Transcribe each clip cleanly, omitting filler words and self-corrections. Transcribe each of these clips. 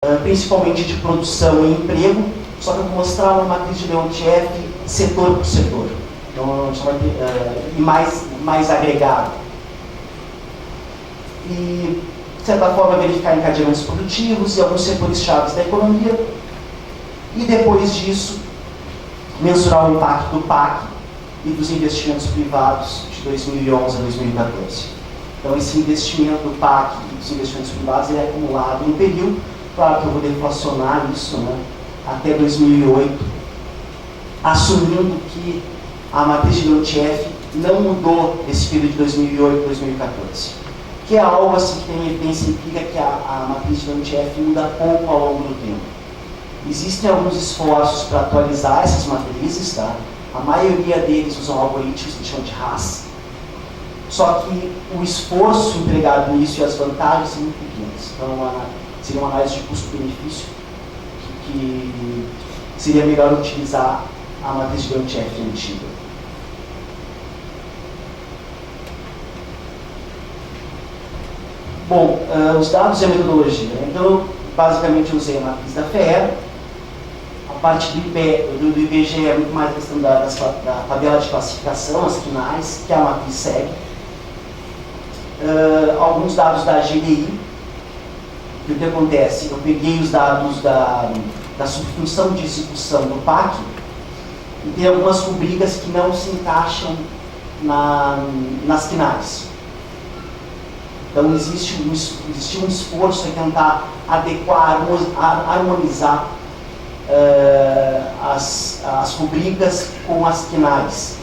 principalmente de produção e emprego, só que eu vou mostrar uma matriz de Leontief setor por setor, então, e mais agregado. E, de certa forma, verificar encadeamentos produtivos e alguns setores chaves da economia, e depois disso, mensurar o impacto do PAC e dos investimentos privados de 2011 a 2014. Então, esse investimento do PAC e dos investimentos privados é acumulado em um período, claro que eu vou deflacionar isso, né, até 2008, assumindo que a matriz de Leontief não mudou esse período de 2008 a 2014, que é algo assim que tem evidência empírica que a matriz de Leontief muda pouco ao longo do tempo. Existem alguns esforços para atualizar essas matrizes, tá? A maioria deles usam algoritmos que chamam de RAS, só que o esforço empregado nisso e as vantagens são muito pequenas. Então, seria uma análise de custo-benefício que seria melhor utilizar a matriz de Leontief antiga. Bom, os dados e a metodologia. Então, eu basicamente usei a matriz da FER. A parte do IBGE é muito mais a questão da tabela de classificação, as finais, que a matriz segue. Alguns dados da GDI. O que acontece? Eu peguei os dados da subfunção de execução do PAC e tem algumas rubricas que não se encaixam nas finais. Então, existe um esforço em tentar adequar, harmonizar as rubricas com as finais.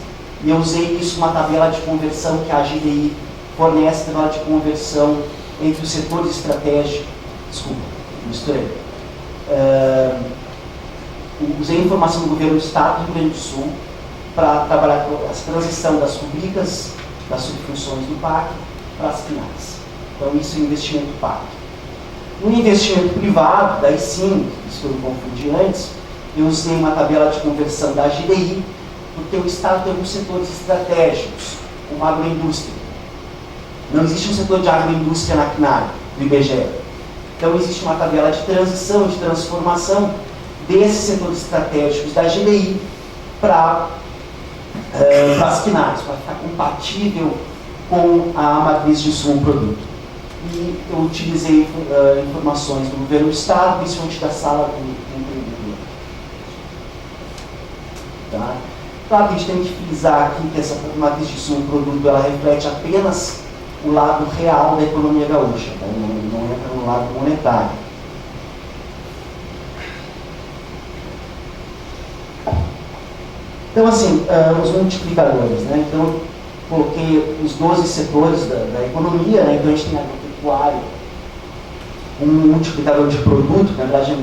E eu usei isso uma tabela de conversão que a GDI fornece, tabela de conversão entre os setores estratégicos. Desculpa, misturei. Usei informação do governo do Estado do Rio Grande do Sul para trabalhar com a transição das rubricas, das subfunções do PAC para as finais. Então, isso é investimento PAC. No investimento privado, daí sim, isso que eu confundi antes, eu usei uma tabela de conversão da GDI, porque o Estado tem alguns setores estratégicos, como a agroindústria. Não existe um setor de agroindústria na CNAE, do IBGE. Então, existe uma tabela de transição, de transformação desses setores estratégicos da GDI para as CNAEs, para ficar compatível com a matriz de insumo-produto. E eu utilizei informações do governo do Estado, principalmente da sala do empreendedor. Tá? Claro que a gente tem que frisar aqui que essa matriz de insumo-produto ela reflete apenas o lado real da economia gaúcha, tá? Não entra no lado monetário. Então, assim, os multiplicadores, né? Então, eu coloquei os 12 setores da economia, né? Então a gente tem agropecuário, um multiplicador de produto, na verdade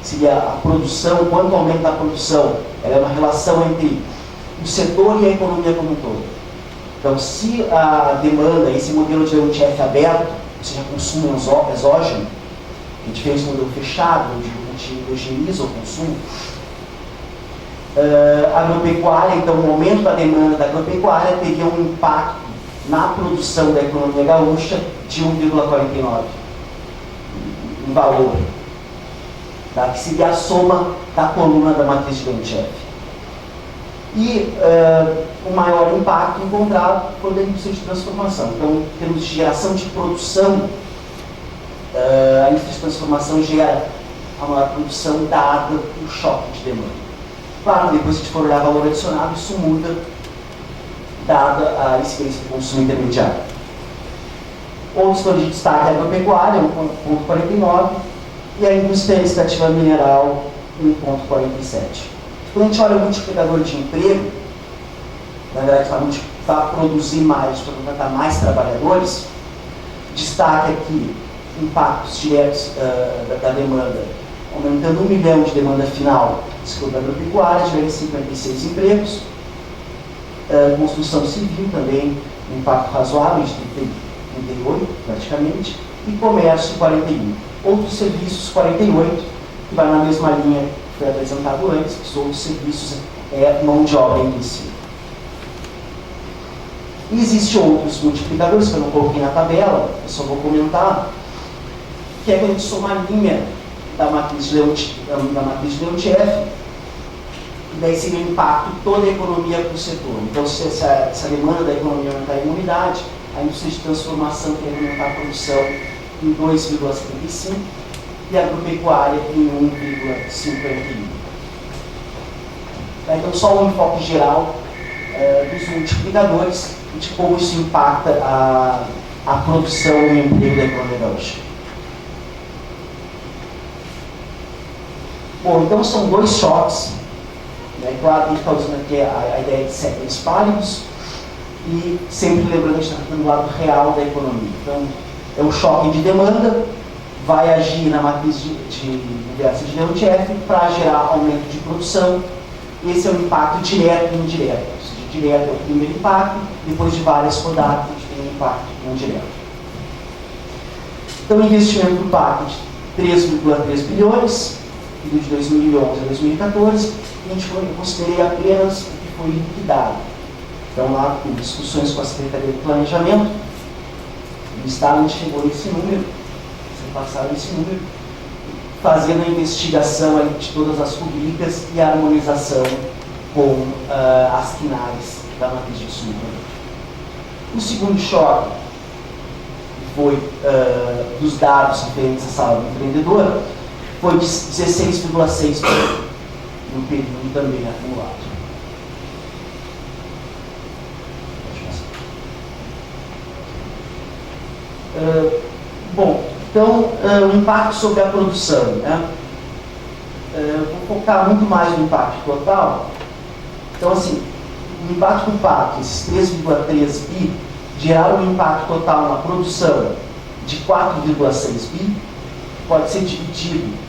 seria a produção, quanto aumenta a produção, ela é uma relação entre o setor e a economia como um todo. Então, se a demanda, esse modelo de Leontief aberto, ou seja, consumo exógeno, que é diferente do modelo fechado, onde a gente endogeniza o consumo, agropecuária, então o aumento da demanda da agropecuária teria um impacto na produção da economia gaúcha de 1,49 em valor, tá? Que seria a soma da coluna da matriz de Leontief. E o maior impacto encontrado foi da indústria de transformação. Então, em termos de geração de produção, a indústria de transformação gera a maior produção dada o choque de demanda. Claro, depois que a gente for olhar valor adicionado, isso muda, dada a incidência do consumo intermediário. Outro setor de destaque é a agropecuária, 1,49, e a indústria extrativa mineral, 1,47. Quando a gente olha o multiplicador de emprego, na verdade, para produzir mais, para contratar mais trabalhadores, destaque aqui impactos diretos da demanda, aumentando 1 milhão de demanda final, setor da agropecuária, gerando 56 empregos, construção civil também, um impacto razoável de 38 praticamente, e comércio 41. Outros serviços 48, que vai na mesma linha que foi apresentado antes, que os outros serviços mão de obra intensiva. E existem outros multiplicadores que eu não coloquei na tabela, eu só vou comentar, que é quando a gente soma a linha da matriz de Leontiev, e daí seria o impacto de toda a economia para o setor. Então, se essa demanda da economia aumentar em unidade, a indústria de transformação tem que aumentar a produção em 2,75 e a agropecuária em 1,51. Então, só um enfoque geral dos multiplicadores e de como isso impacta a produção e o emprego da economia gaúcha. Bom, então são dois choques. Claro, a gente está usando aqui a ideia de séculos pálidos e sempre lembrando que a gente está tratando do lado real da economia. Então, é um choque de demanda, vai agir na matriz de Leontiev para gerar aumento de produção. Esse é o impacto direto e indireto. Ou seja, direto é o primeiro impacto, depois de várias rodadas a gente tem um impacto indireto. Então, o investimento do PAC de 3,3 bilhões, de 2011 a 2014, a gente considerei apenas o que foi liquidado. Então, lá, com discussões com a Secretaria de Planejamento, o Estado a gente chegou nesse número, se passaram esse número, fazendo a investigação aí de todas as rubricas e a harmonização com as quinais da matriz de sul. O segundo choque foi dos dados referentes à sala do empreendedor, foi de 16,6% no período também acumulado. Bom, então, o impacto sobre a produção. Né? Vou focar muito mais no impacto total. Então, assim, o impacto do PAC, esses 3,3 bi, geraram um impacto total na produção de 4,6 bi, pode ser dividido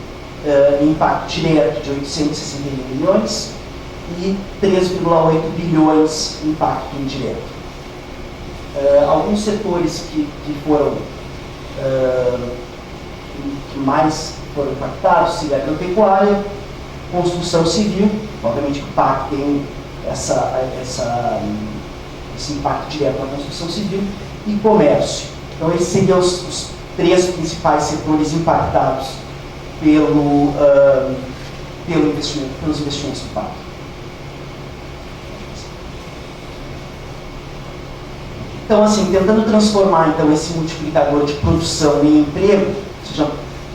em impacto direto de 861 milhões e 3,8 bilhões em impacto indireto. Alguns setores que foram que mais foram impactados seria a agropecuária, construção civil, obviamente o PAC tem esse impacto direto na construção civil, e comércio. Então esses seriam os três principais setores impactados pelos investimentos do PAC. Então, assim, tentando transformar então, esse multiplicador de produção em emprego, ou seja,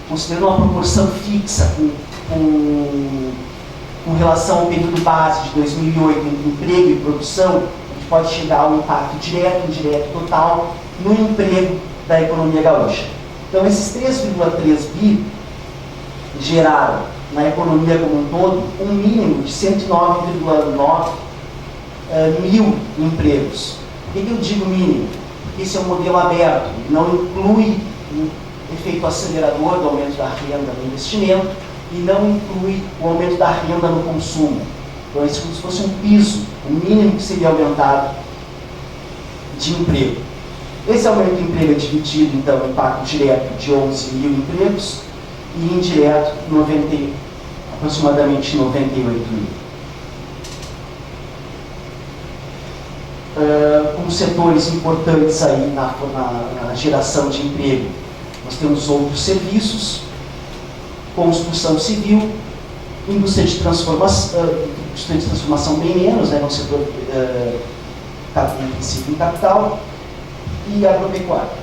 considerando uma proporção fixa com relação ao período base de 2008 entre emprego e produção, a gente pode chegar a um impacto direto, indireto, total no emprego da economia gaúcha. Então, esses 3,3 bi geraram na economia como um todo um mínimo de 109,9 mil empregos. Por que eu digo mínimo? Porque esse é um modelo aberto, não inclui o efeito acelerador do aumento da renda no investimento e não inclui o aumento da renda no consumo. Então, é como se fosse um piso, o mínimo que seria aumentado de emprego. Esse aumento de emprego é dividido, então, em impacto direto de 11 mil empregos e indireto, aproximadamente 98 mil. Como setores importantes aí na geração de emprego, nós temos outros serviços, construção civil, indústria de transformação bem menos, né, no setor em capital, e agropecuária.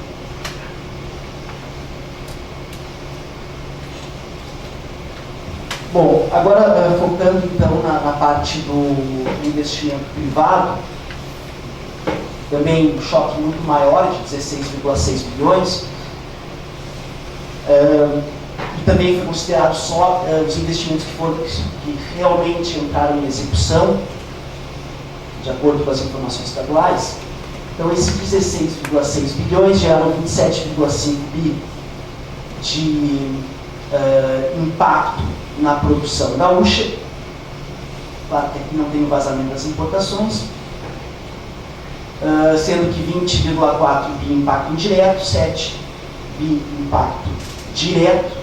Bom, agora focando então na parte do investimento privado, também um choque muito maior, de 16,6 bilhões, e também foi considerado só os investimentos que realmente entraram em execução, de acordo com as informações estaduais. Então, esses 16,6 bilhões geraram 27,5 bi de impacto na produção gaúcha. Claro que aqui não tem o vazamento das importações. Sendo que 20,4 bi impacto indireto, 7 bi impacto direto,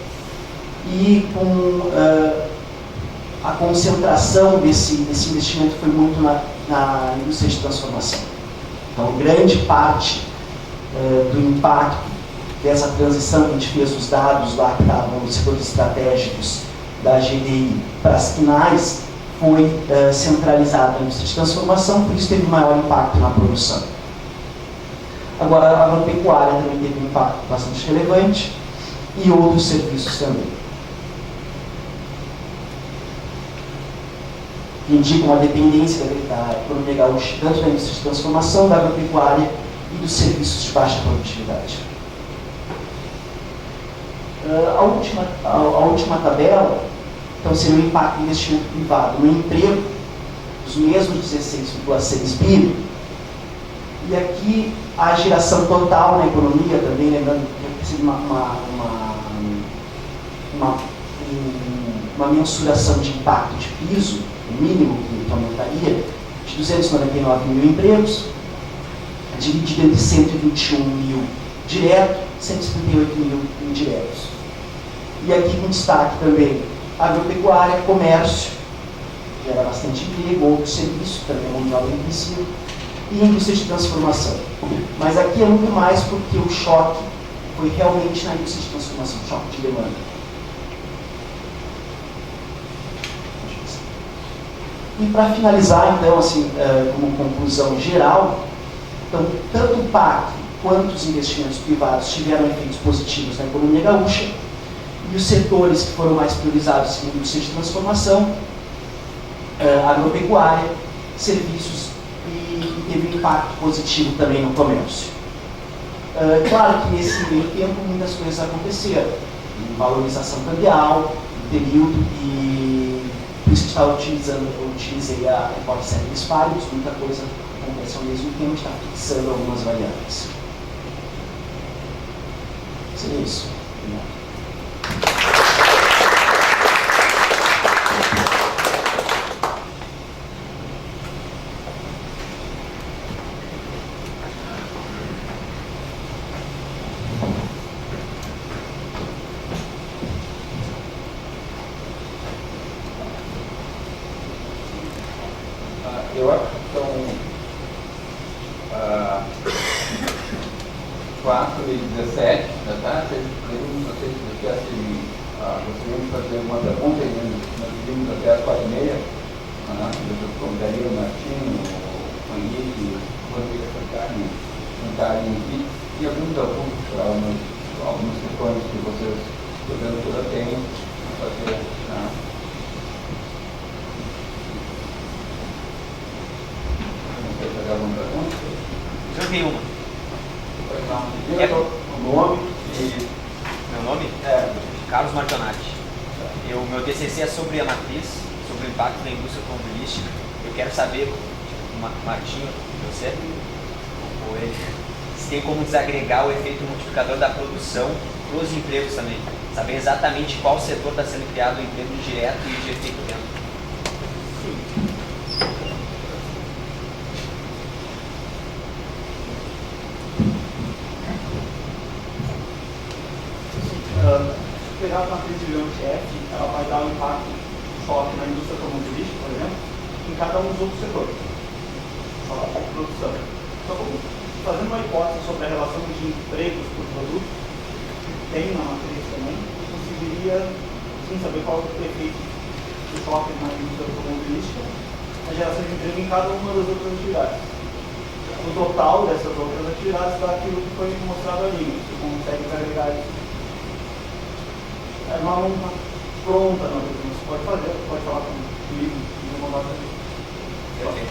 e com a concentração desse investimento foi muito na indústria de transformação. Então, grande parte do impacto dessa transição que a gente fez os dados lá que estavam nos setores estratégicos da GDI para as finais, foi centralizada na indústria de transformação, por isso teve maior impacto na produção. Agora, a agropecuária também teve um impacto bastante relevante e outros serviços também. Que indicam a dependência da economia gaúcha, tanto da indústria de transformação, da agropecuária e dos serviços de baixa produtividade. A última tabela, então, seria o impacto do investimento privado no emprego, os mesmos 16,6 bi. E aqui a geração total na economia, também lembrando que seria uma mensuração de impacto de piso, o mínimo que aumentaria, de 299 mil empregos, dividido entre 121 mil direto, 158 mil indiretos. E aqui com destaque também agropecuária, comércio, gera bastante emprego, outros serviços, também é mundial inclusivo, e indústria de transformação. Mas aqui é muito mais porque o choque foi realmente na indústria de transformação, choque de demanda. E para finalizar, então, assim, como conclusão geral, então, tanto o PAC quanto os investimentos privados tiveram efeitos positivos na economia gaúcha, e os setores que foram mais priorizados seriam a indústria de transformação, agropecuária, serviços, e teve um impacto positivo também no comércio. Claro que nesse meio tempo muitas coisas aconteceram, valorização cambial, período, e por isso que eu utilizei a hipótese de dispários, muita coisa acontece ao mesmo tempo, está fixando algumas variáveis. Seria isso. Obrigado. Eu acho que são 4h17 da tarde. Não sei se você gostaria de fazer uma pergunta, nós vimos até as 4h30. Eu convidaria o Martinho, o Henrique, o Rodrigo Santana sentarem aqui e algumas questões que vocês, porventura, têm a fazer. Eu tenho uma. O nome e... Meu nome? Carlos Martonati. Meu TCC é sobre a matriz, sobre o impacto da indústria automobilística. Eu quero saber, Martinho, você, ou ele, se tem como desagregar o efeito multiplicador da produção para os empregos também. Saber exatamente qual setor está sendo criado em termos direto e de efeito dentro. Pegar a matriz de Leon-F, ela vai dar um impacto choque na indústria automobilística, por exemplo, em cada um dos outros setores. Só a produção. Então, fazendo uma hipótese sobre a relação de empregos por produto, que tem na matriz também, conseguiria sim saber qual é o efeito do choque na indústria automobilística, a geração de emprego em cada uma das outras atividades. O total dessas outras atividades dá aquilo que foi mostrado ali, você consegue agregar isso. É uma monta pronta, não, você pode fazer, pode falar comigo, e vou mandar para você.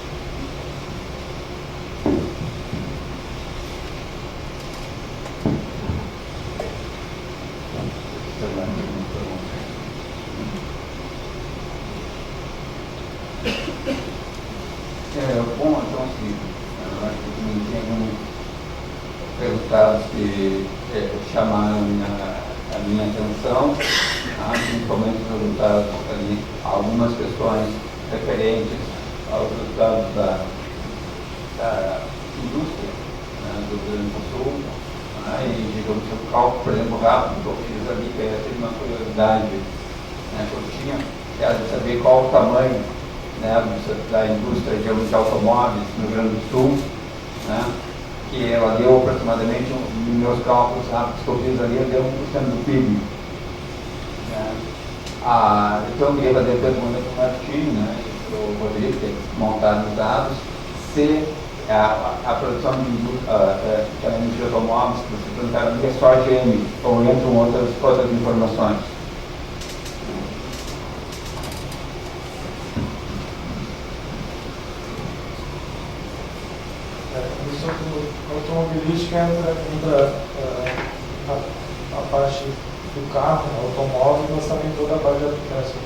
Bom, então, assim, eu acho que não tem alguns resultados que chamaram a minha atenção, principalmente os resultados ali, algumas questões referentes aos resultados da indústria, do Rio Grande do Sul, e digamos o cálculo, por exemplo, rápido que eu fiz ali, que era uma curiosidade que eu tinha, que era de saber qual o tamanho da indústria de automóveis no Rio Grande do Sul, que ela deu aproximadamente, nos meus cálculos rápidos que eu fiz ali, deu 1% do PIB. Né? Então eu queria fazer a pergunta para o Martim, né, para o Rodrigo, que montaram os dados, se a produção de indústria de automóveis que vocês perguntaram é só a GM, ou entram outras informações. Automobilística entra a parte do carro, né, automóvel, mas também toda a parte de aplicação.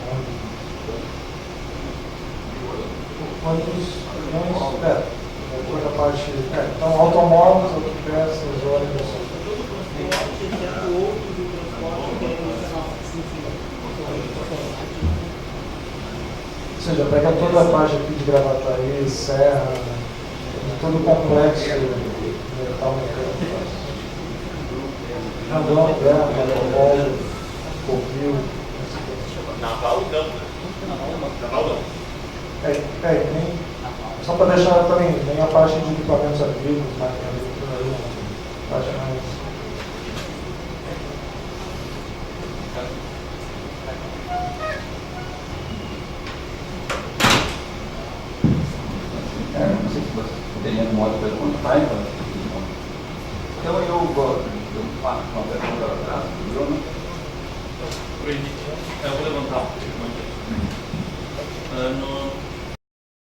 Toda a parte. Então, automóveis, autopeças, ônibus. Ou seja, pega toda a parte aqui de Gravataí, Serra, todo o complexo metal mecânico. Randão, Guerra, Automóvel, Covil. Naval não, né? Naval não. Só para deixar também, nem a parte de equipamentos agrícolas, máquinas agrícolas, a parte mais. Não sei se você teria uma outra pergunta, vai? Então eu faço uma pergunta para o Bruno. Eu vou levantar um pouco.